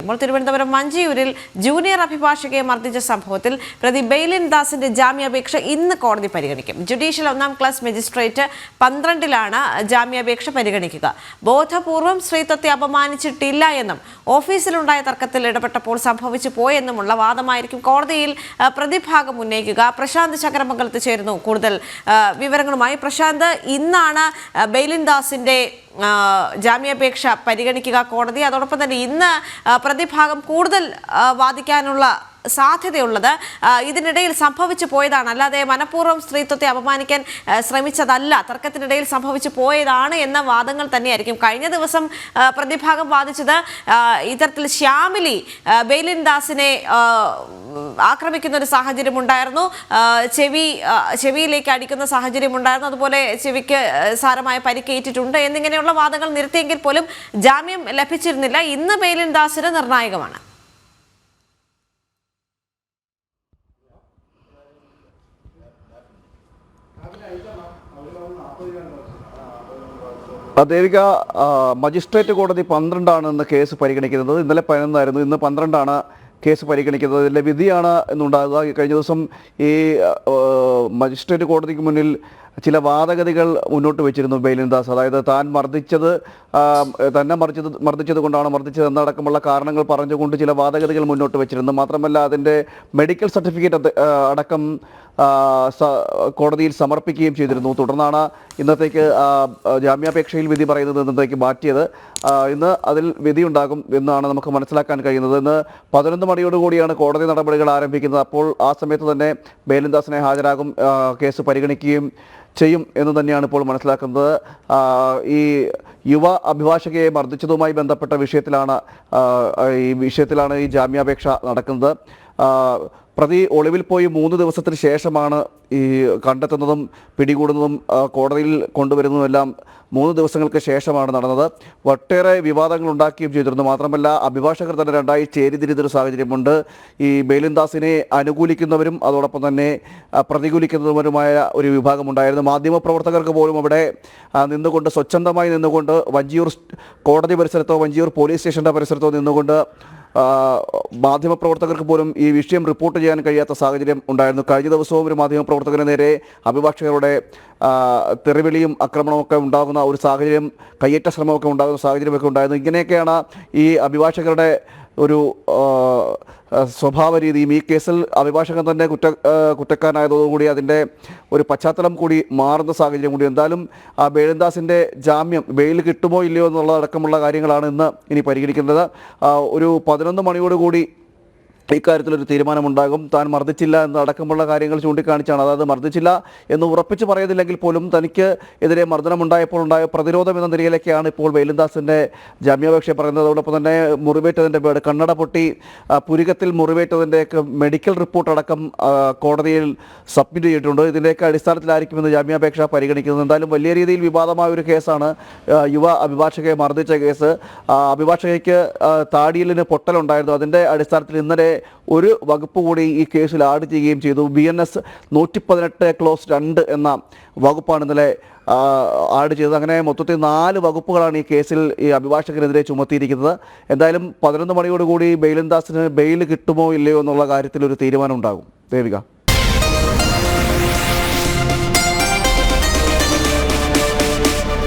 തുടരുമ്പോൾ തിരുവനന്തപുരം മഞ്ചിയൂരിൽ ജൂനിയർ അഭിഭാഷകയെ മർദ്ദിച്ച സംഭവത്തിൽ പ്രതി ബെയ്ലിൻ ദാസിന്റെ ജാമ്യാപേക്ഷ ഇന്ന് കോടതി പരിഗണിക്കും. ജുഡീഷ്യൽ 1-ാം ക്ലാസ് മജിസ്ട്രേറ്റ് 12-ലാണ് ജാമ്യാപേക്ഷ പരിഗണിക്കുക. ബോധപൂർവം സ്ത്രീത്വത്തെ അപമാനിച്ചിട്ടില്ല എന്നും ഓഫീസിലുണ്ടായ തർക്കത്തിൽ ഇടപെട്ടപ്പോൾ സംഭവിച്ചു പോയെന്നുമുള്ള വാദമായിരിക്കും കോടതിയിൽ പ്രതിഭാഗം ഉന്നയിക്കുക. പ്രശാന്ത് ചക്രമംഗലത്ത് ചേരുന്നു കൂടുതൽ വിവരങ്ങളുമായി. പ്രശാന്ത്, ഇന്നാണ് ബെയ്ലിൻ ദാസിന്റെ ജാമ്യാപേക്ഷ പരിഗണിക്കുക കോടതി. അതോടൊപ്പം തന്നെ ഇന്ന് പ്രതിഭാഗം കൂടുതൽ വാദിക്കാനുള്ള സാധ്യതയുള്ളത് ഇതിനിടയിൽ സംഭവിച്ചു പോയതാണ്, അല്ലാതെ മനഃപൂർവ്വം സ്ത്രീത്വത്തെ അപമാനിക്കാൻ ശ്രമിച്ചതല്ല, തർക്കത്തിനിടയിൽ സംഭവിച്ചു പോയതാണ് എന്ന വാദങ്ങൾ തന്നെയായിരിക്കും. കഴിഞ്ഞ ദിവസം പ്രതിഭാഗം വാദിച്ചത് ഇത്തരത്തിൽ ശ്യാമിലി ബെയ്ലിൻ ദാസിനെ ആക്രമിക്കുന്ന ഒരു സാഹചര്യം ഉണ്ടായിരുന്നു, ചെവിയിലേക്ക് അടിക്കുന്ന സാഹചര്യം ഉണ്ടായിരുന്നു, അതുപോലെ ചെവിക്ക് സാരമായ പരിക്കേറ്റിട്ടുണ്ട് എന്നിങ്ങനെയുള്ള വാദങ്ങൾ നിരത്തിയെങ്കിൽ പോലും ജാമ്യം ലഭിച്ചിരുന്നില്ല. ഇന്ന് ബെയ്ലിൻ ദാസിന് നിർണായകമാണ്. ദേവിക, മജിസ്ട്രേറ്റ് കോടതി 12-ആണ് ഇന്ന് കേസ് പരിഗണിക്കുന്നത്. ഇന്നലെ 11-ആയിരുന്നു, ഇന്ന് 12-ആണ് കേസ് പരിഗണിക്കുന്നത്. ഇതിലെ വിധിയാണ് ഇന്നുണ്ടാകുക. കഴിഞ്ഞ ദിവസം ഈ മജിസ്ട്രേറ്റ് കോടതിക്ക് മുന്നിൽ ചില വാദഗതികൾ മുന്നോട്ട് വെച്ചിരുന്നു ബെയ്ലിൻ ദാസ്. അതായത് താൻ തന്നെ മർദ്ദിച്ചത് കൊണ്ടാണ് മർദ്ദിച്ചത് എന്നടക്കമുള്ള കാരണങ്ങൾ പറഞ്ഞുകൊണ്ട് ചില വാദഗതികൾ മുന്നോട്ട് വെച്ചിരുന്നു. മാത്രമല്ല അതിൻ്റെ മെഡിക്കൽ സർട്ടിഫിക്കറ്റ് അടക്കം കോടതിയിൽ സമർപ്പിക്കുകയും ചെയ്തിരുന്നു. തുടർന്നാണ് ഇന്നത്തേക്ക് ജാമ്യാപേക്ഷയിൽ വിധി പറയുന്നത് ഇന്നത്തേക്ക് മാറ്റിയത്. ഇന്ന് അതിൽ വിധിയുണ്ടാകും എന്നാണ് നമുക്ക് മനസ്സിലാക്കാൻ കഴിയുന്നത്. ഇന്ന് 11 മണിയോടുകൂടിയാണ് കോടതി നടപടികൾ ആരംഭിക്കുന്നത്. അപ്പോൾ ആ സമയത്ത് തന്നെ ബെയ്ലിൻ ദാസിനെ ഹാജരാകും, കേസ് പരിഗണിക്കുകയും ചെയ്യും എന്ന് തന്നെയാണ് ഇപ്പോൾ മനസ്സിലാക്കുന്നത്. ഈ യുവ അഭിഭാഷകയെ മർദ്ദിച്ചതുമായി ബന്ധപ്പെട്ട വിഷയത്തിലാണ് ഈ ജാമ്യാപേക്ഷ നടക്കുന്നത്. പ്രതി ഒളിവിൽ പോയി 3 ദിവസത്തിന് ശേഷമാണ് ഈ കണ്ടെത്തുന്നതും പിടികൂടുന്നതും കോടതിയിൽ കൊണ്ടുവരുന്നതുമെല്ലാം 3 ദിവസങ്ങൾക്ക് ശേഷമാണ് നടന്നത്. ഒട്ടേറെ വിവാദങ്ങൾ ഉണ്ടാക്കുകയും ചെയ്തിരുന്നു. മാത്രമല്ല അഭിഭാഷകർ തന്നെ രണ്ടായി ചേരിതിരിഞ്ഞൊരു സാഹചര്യമുണ്ട്. ഈ ബെയ്ലിൻ ദാസിനെ അനുകൂലിക്കുന്നവരും അതോടൊപ്പം തന്നെ പ്രതികൂലിക്കുന്നവരുമായ ഒരു വിഭാഗമുണ്ടായിരുന്നു. മാധ്യമപ്രവർത്തകർക്ക് പോലും അവിടെ നിന്നുകൊണ്ട് സ്വച്ഛന്തമായി നിന്നുകൊണ്ട് വഞ്ചിയൂർ കോടതി പരിസരത്തോ വഞ്ചിയൂർ പോലീസ് സ്റ്റേഷൻ്റെ പരിസരത്തോ നിന്നുകൊണ്ട് മാധ്യമപ്രവർത്തകർക്ക് പോലും ഈ വിഷയം റിപ്പോർട്ട് ചെയ്യാൻ കഴിയാത്ത സാഹചര്യം ഉണ്ടായിരുന്നു. കഴിഞ്ഞ ദിവസവും ഒരു മാധ്യമപ്രവർത്തകന് നേരെ അഭിഭാഷകരുടെ തെറിവിളിയും ആക്രമണമൊക്കെ ഉണ്ടാകുന്ന ഒരു സാഹചര്യം, കയ്യേറ്റ ശ്രമമൊക്കെ ഉണ്ടാകുന്ന സാഹചര്യമൊക്കെ ഉണ്ടായിരുന്നു. ഇങ്ങനെയൊക്കെയാണ് ഈ അഭിഭാഷകരുടെ ഒരു സ്വഭാവ രീതിയും. ഈ കേസിൽ അഭിഭാഷകൻ തന്നെ കുറ്റക്കാരനായതോടുകൂടി അതിൻ്റെ ഒരു പശ്ചാത്തലം കൂടി മാറുന്ന സാഹചര്യം കൂടി. എന്തായാലും ആ ബെയ്ലിൻ ദാസിൻ്റെ ജാമ്യം ബെയിൽ കിട്ടുമോ ഇല്ലയോ എന്നുള്ളതടക്കമുള്ള കാര്യങ്ങളാണ് ഇനി പരിഗണിക്കുന്നത്. ഒരു 11 മണിയോടുകൂടി ഇക്കാര്യത്തിലൊരു തീരുമാനമുണ്ടാകും. താൻ മർദ്ദിച്ചില്ല എന്നടക്കമുള്ള കാര്യങ്ങൾ ചൂണ്ടിക്കാണിച്ചാണ്, അതായത് മർദ്ദിച്ചില്ല എന്ന് ഉറപ്പിച്ച് പറയുന്നില്ലെങ്കിൽ പോലും തനിക്ക് എതിരെ മർദ്ദനമുണ്ടായപ്പോൾ ഉണ്ടായ പ്രതിരോധം എന്ന നിലയിലേക്കാണ് ഇപ്പോൾ ബെയ്ലിൻ ദാസിൻ്റെ ജാമ്യാപേക്ഷ പറയുന്നത്. അതോടൊപ്പം തന്നെ മുറിവേറ്റതിൻ്റെ കണ്ണട പൊട്ടി പുരികത്തിൽ മുറിവേറ്റതിൻ്റെയൊക്കെ മെഡിക്കൽ റിപ്പോർട്ട് അടക്കം കോടതിയിൽ സബ്മിറ്റ് ചെയ്തിട്ടുണ്ട്. ഇതിൻ്റെയൊക്കെ അടിസ്ഥാനത്തിലായിരിക്കും ഇന്ന് ജാമ്യാപേക്ഷ പരിഗണിക്കുന്നത്. എന്തായാലും വലിയ രീതിയിൽ വിവാദമായ ഒരു കേസാണ് യുവ അഭിഭാഷകയെ മർദ്ദിച്ച കേസ്. അഭിഭാഷകയ്ക്ക് താടിയലിന് പൊട്ടലുണ്ടായിരുന്നു. അതിൻ്റെ അടിസ്ഥാനത്തിൽ ഇന്നലെ ഒരു വകുപ്പ് കൂടി ഈ കേസിൽ ആഡ് ചെയ്യുകയും ചെയ്തു. BNS 118(2) എന്ന വകുപ്പാണ് ഇന്നലെ ആഡ് ചെയ്തത്. അങ്ങനെ മൊത്തത്തിൽ 4 വകുപ്പുകളാണ് ഈ കേസിൽ ഈ അഭിഭാഷകനെതിരെ ചുമത്തിയിരിക്കുന്നത്. എന്തായാലും 11 മണിയോടുകൂടി ബെയ്ലിൻ ദാസിന് ബെയിൽ കിട്ടുമോ ഇല്ലയോ എന്നുള്ള കാര്യത്തിൽ ഒരു തീരുമാനം ഉണ്ടാകും. ദേവിക.